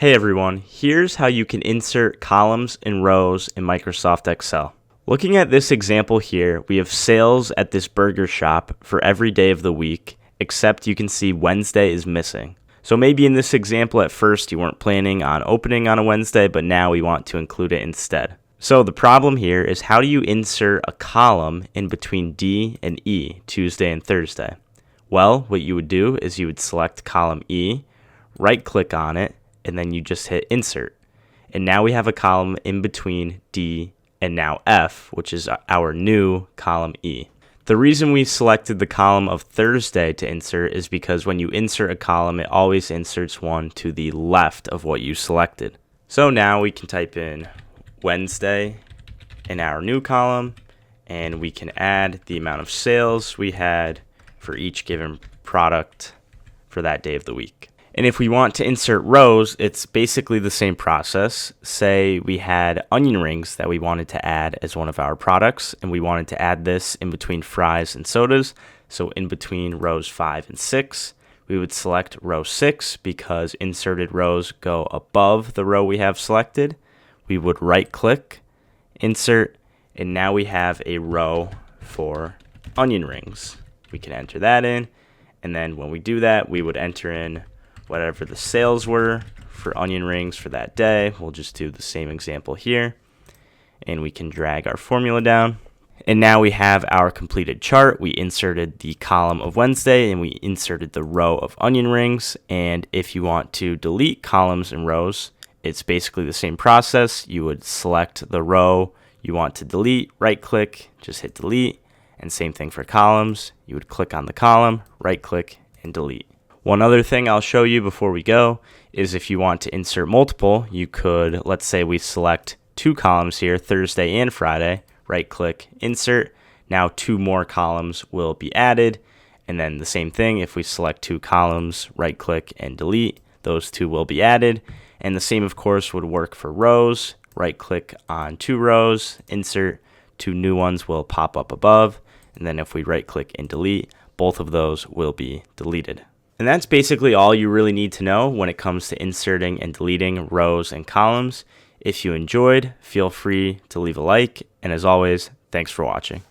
Hey everyone, here's how you can insert columns and rows in Microsoft Excel. Looking at this example here, we have sales at this burger shop for every day of the week, except you can see Wednesday is missing. So maybe in this example at first you weren't planning on opening on a Wednesday, but now we want to include it instead. So the problem here is, how do you insert a column in between D and E, Tuesday and Thursday? Well, what you would do is you would select column E, right click on it, and then you just hit insert. And now we have a column in between D and now F, which is our new column E. The reason we selected the column of Thursday to insert is because when you insert a column, it always inserts one to the left of what you selected. So now we can type in Wednesday in our new column, and we can add the amount of sales we had for each given product for that day of the week. And if we want to insert rows, it's basically the same process. Say we had onion rings that we wanted to add as one of our products, and we wanted to add this in between fries and sodas. So in between rows 5 and 6, we would select row 6 because inserted rows go above the row we have selected. We would right click, insert, and now we have a row for onion rings. We can enter that in, and then when we do that, we would enter in whatever the sales were for onion rings for that day. We'll just do the same example here, and we can drag our formula down. And now we have our completed chart. We inserted the column of Wednesday, and we inserted the row of onion rings. And if you want to delete columns and rows, it's basically the same process. You would select the row you want to delete, right click, just hit delete. And same thing for columns. You would click on the column, right click, and delete. One other thing I'll show you before we go is if you want to insert multiple, you could, let's say we select 2 columns here, Thursday and Friday, right click, insert. Now 2 more columns will be added. And then the same thing, if we select 2 columns, right click and delete, those 2 will be added. And the same, of course, would work for rows. Right click on 2 rows, insert, 2 new ones will pop up above. And then if we right click and delete, both of those will be deleted. And that's basically all you really need to know when it comes to inserting and deleting rows and columns. If you enjoyed, feel free to leave a like. And as always, thanks for watching.